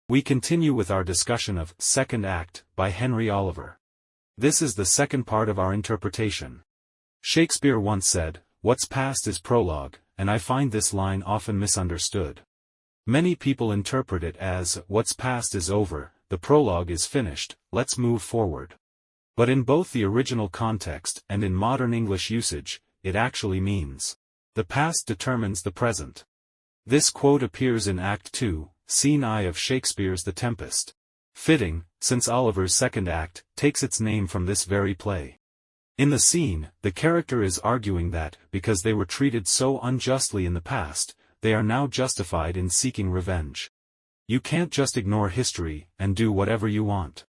We continue with our discussion of Second Act by Henry Oliver. This is the second part of our interpretation. Shakespeare once said, "What's past is prologue," and I find this line often misunderstood. Many people interpret it as, "What's past is over, the prologue is finished, let's move forward." But in both the original context and in modern English usage, it actually means, the past determines the present. This quote appears in Act 2, Scene I of Shakespeare's The Tempest. Fitting, since Oliver's second act takes its name from this very play. In the scene, the character is arguing that, because they were treated so unjustly in the past, they are now justified in seeking revenge. You can't just ignore history and do whatever you want.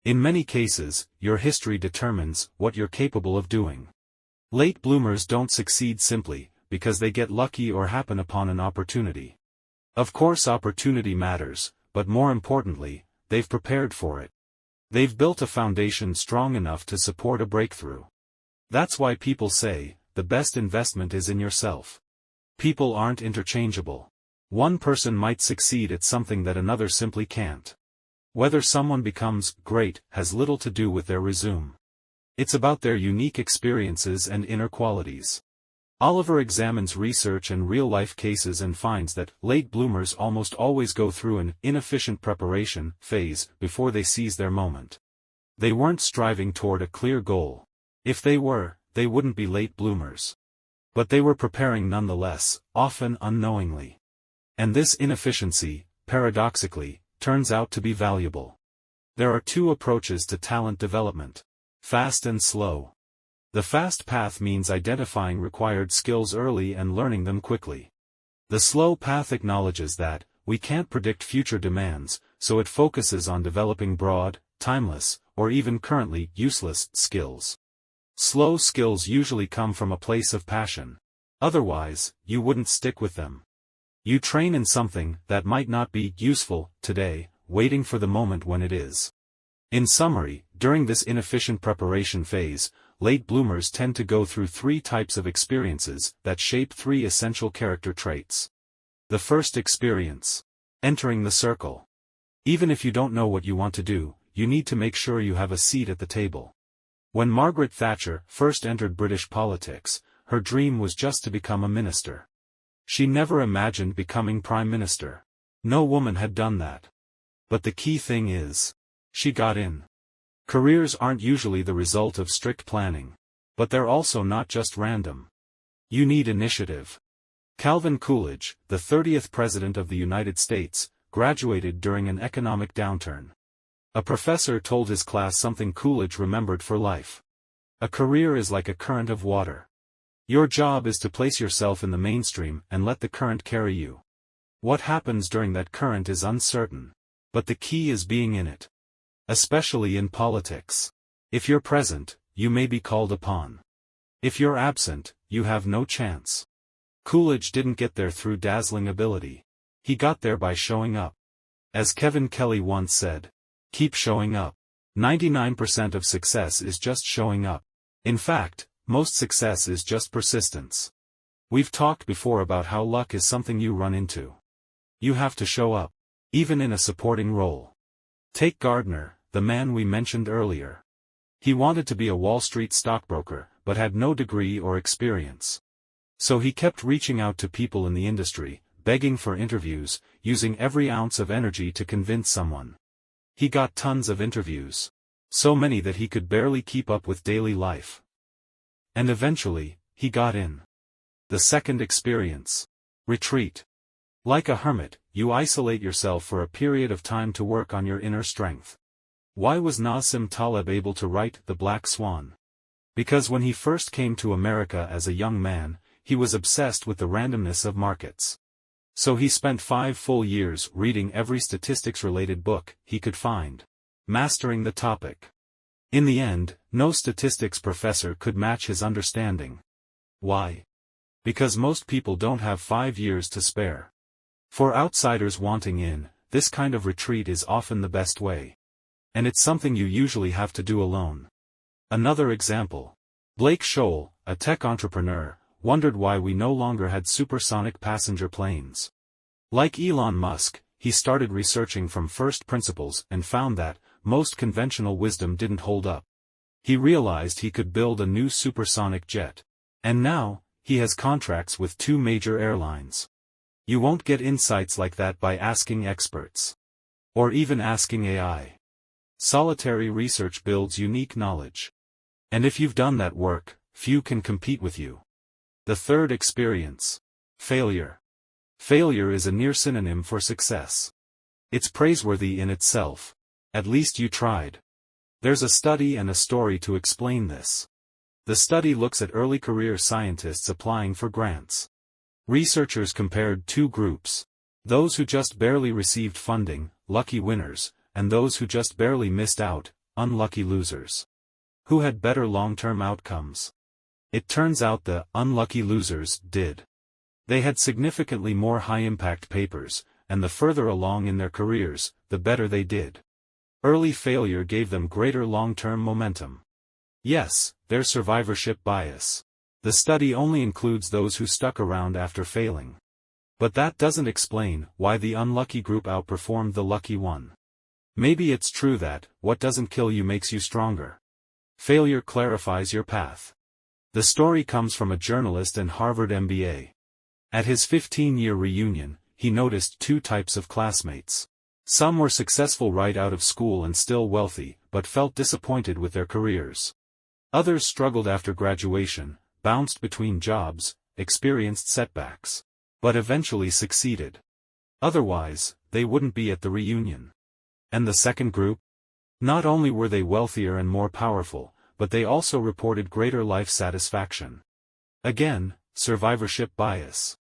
In many cases, your history determines what you're capable of doing. Late bloomers don't succeed simply because they get lucky or happen upon an opportunity. Of course, opportunity matters, but more importantly, they've prepared for it. They've built a foundation strong enough to support a breakthrough. That's why people say, the best investment is in yourself. People aren't interchangeable. One person might succeed at something that another simply can't. Whether someone becomes great has little to do with their resume. It's about their unique experiences and inner qualities. Oliver examines research and real-life cases and finds that late bloomers almost always go through an inefficient preparation phase before they seize their moment. They weren't striving toward a clear goal. If they were, they wouldn't be late bloomers. But they were preparing nonetheless, often unknowingly. And this inefficiency, paradoxically, turns out to be valuable. There are two approaches to talent development: fast and slow. The fast path means identifying required skills early and learning them quickly. The slow path acknowledges that we can't predict future demands, so it focuses on developing broad, timeless, or even currently useless skills. Slow skills usually come from a place of passion. Otherwise, you wouldn't stick with them. You train in something that might not be useful today, waiting for the moment when it is. In summary, during this inefficient preparation phase, late bloomers tend to go through three types of experiences that shape three essential character traits. The first experience: entering the circle. Even if you don't know what you want to do, you need to make sure you have a seat at the table. When Margaret Thatcher first entered British politics, her dream was just to become a minister. She never imagined becoming Prime Minister. No woman had done that. But the key thing is, she got in. Careers aren't usually the result of strict planning. But they're also not just random. You need initiative. Calvin Coolidge, the 30th President of the United States, graduated during an economic downturn. A professor told his class something Coolidge remembered for life. A career is like a current of water. Your job is to place yourself in the mainstream and let the current carry you. What happens during that current is uncertain. But the key is being in it. Especially in politics. If you're present, you may be called upon. If you're absent, you have no chance. Coolidge didn't get there through dazzling ability. He got there by showing up. As Kevin Kelly once said, keep showing up. 99% of success is just showing up. In fact, most success is just persistence. We've talked before about how luck is something you run into. You have to show up, even in a supporting role. Take Gardner, the man we mentioned earlier. He wanted to be a Wall Street stockbroker, but had no degree or experience. So he kept reaching out to people in the industry, begging for interviews, using every ounce of energy to convince someone. He got tons of interviews. So many that he could barely keep up with daily life. And eventually, he got in. The second experience: retreat. Like a hermit, you isolate yourself for a period of time to work on your inner strength. Why was Nassim Taleb able to write The Black Swan? Because when he first came to America as a young man, he was obsessed with the randomness of markets. So he spent 5 full years reading every statistics-related book he could find, mastering the topic. In the end, no statistics professor could match his understanding. Why? Because most people don't have 5 years to spare. For outsiders wanting in, this kind of retreat is often the best way. And it's something you usually have to do alone. Another example. Blake Scholl, a tech entrepreneur, wondered why we no longer had supersonic passenger planes. Like Elon Musk, he started researching from first principles and found that most conventional wisdom didn't hold up. He realized he could build a new supersonic jet. And now, he has contracts with 2 major airlines. You won't get insights like that by asking experts. Or even asking AI. Solitary research builds unique knowledge. And if you've done that work, few can compete with you. The third experience. Failure. Failure is a near synonym for success. It's praiseworthy in itself. At least you tried. There's a study and a story to explain this. The study looks at early career scientists applying for grants. Researchers compared 2 groups. Those who just barely received funding, lucky winners, and those who just barely missed out, unlucky losers. Who had better long-term outcomes? It turns out the unlucky losers did. They had significantly more high-impact papers, and the further along in their careers, the better they did. Early failure gave them greater long-term momentum. Yes, there's survivorship bias. The study only includes those who stuck around after failing. But that doesn't explain why the unlucky group outperformed the lucky one. Maybe it's true that what doesn't kill you makes you stronger. Failure clarifies your path. The story comes from a journalist and Harvard MBA. At his 15-year reunion, he noticed 2 types of classmates. Some were successful right out of school and still wealthy, but felt disappointed with their careers. Others struggled after graduation, bounced between jobs, experienced setbacks, but eventually succeeded. Otherwise, they wouldn't be at the reunion. And the second group? Not only were they wealthier and more powerful, but they also reported greater life satisfaction. Again, survivorship bias.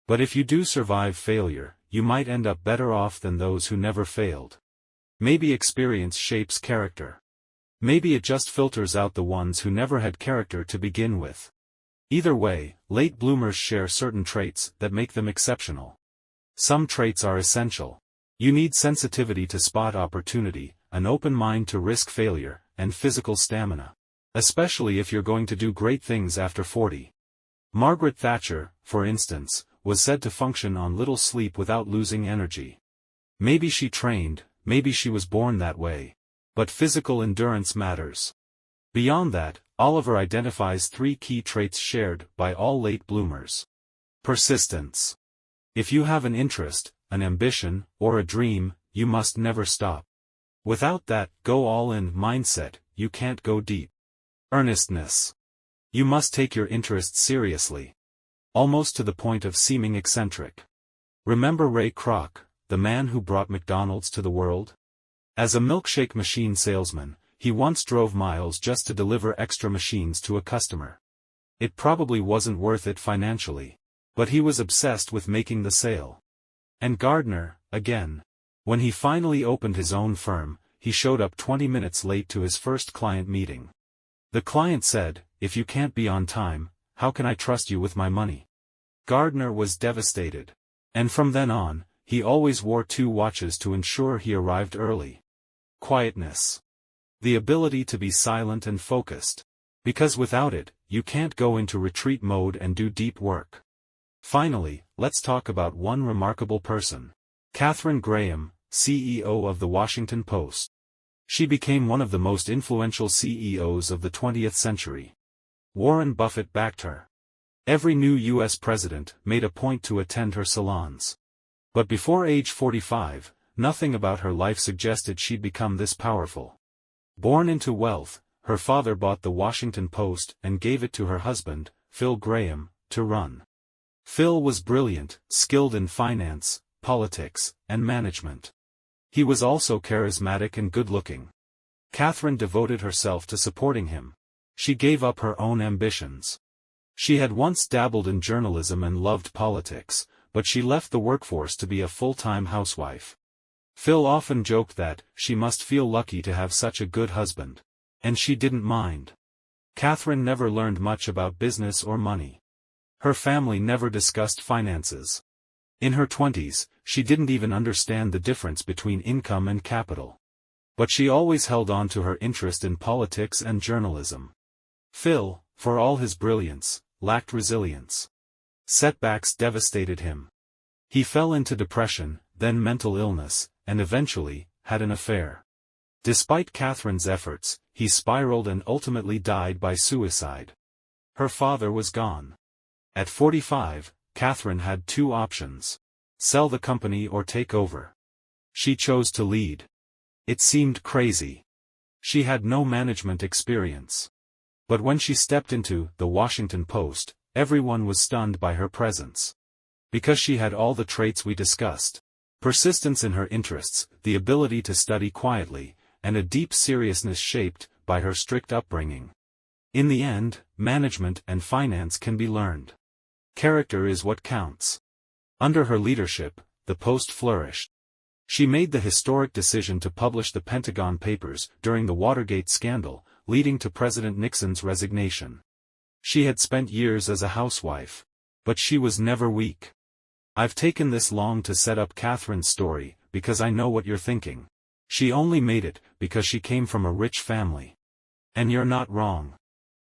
But if you do survive failure, you might end up better off than those who never failed. Maybe experience shapes character. Maybe it just filters out the ones who never had character to begin with. Either way, late bloomers share certain traits that make them exceptional. Some traits are essential. You need sensitivity to spot opportunity, an open mind to risk failure, and physical stamina. Especially if you're going to do great things after 40. Margaret Thatcher, for instance, was said to function on little sleep without losing energy. Maybe she trained, maybe she was born that way. But physical endurance matters. Beyond that, Oliver identifies 3 key traits shared by all late bloomers. Persistence. If you have an interest, an ambition, or a dream, you must never stop. Without that go-all-in mindset, you can't go deep. Earnestness. You must take your interests seriously. Almost to the point of seeming eccentric. Remember Ray Kroc, the man who brought McDonald's to the world? As a milkshake machine salesman, he once drove miles just to deliver extra machines to a customer. It probably wasn't worth it financially. But he was obsessed with making the sale. And Gardner, again. When he finally opened his own firm, he showed up 20 minutes late to his first client meeting. The client said, "If you can't be on time, how can I trust you with my money?" Gardner was devastated. And from then on, he always wore 2 watches to ensure he arrived early. Quietness. The ability to be silent and focused. Because without it, you can't go into retreat mode and do deep work. Finally, let's talk about one remarkable person. Katharine Graham, CEO of the Washington Post. She became one of the most influential CEOs of the 20th century. Warren Buffett backed her. Every new U.S. president made a point to attend her salons. But before age 45, nothing about her life suggested she'd become this powerful. Born into wealth, her father bought the Washington Post and gave it to her husband, Phil Graham, to run. Phil was brilliant, skilled in finance, politics, and management. He was also charismatic and good-looking. Katharine devoted herself to supporting him. She gave up her own ambitions. She had once dabbled in journalism and loved politics, but she left the workforce to be a full-time housewife. Phil often joked that she must feel lucky to have such a good husband. And she didn't mind. Katharine never learned much about business or money. Her family never discussed finances. In her 20s, she didn't even understand the difference between income and capital. But she always held on to her interest in politics and journalism. Phil, for all his brilliance, lacked resilience. Setbacks devastated him. He fell into depression, then mental illness, and eventually, had an affair. Despite Katharine's efforts, he spiraled and ultimately died by suicide. Her father was gone. At 45, Katharine had two options: sell the company or take over. She chose to lead. It seemed crazy. She had no management experience. But when she stepped into the Washington Post, everyone was stunned by her presence. Because she had all the traits we discussed: persistence in her interests, the ability to study quietly, and a deep seriousness shaped by her strict upbringing. In the end, management and finance can be learned. Character is what counts. Under her leadership, the Post flourished. She made the historic decision to publish the Pentagon Papers during the Watergate scandal, leading to President Nixon's resignation. She had spent years as a housewife. But she was never weak. I've taken this long to set up Katharine's story, because I know what you're thinking. She only made it because she came from a rich family. And you're not wrong.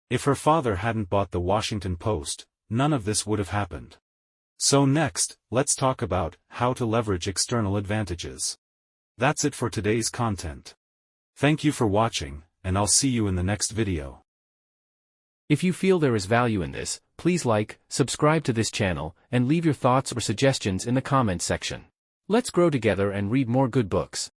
If her father hadn't bought the Washington Post, none of this would have happened. So next, let's talk about how to leverage external advantages. That's it for today's content. Thank you for watching, and I'll see you in the next video. If you feel there is value in this, please like, subscribe to this channel, and leave your thoughts or suggestions in the comments section. Let's grow together and read more good books.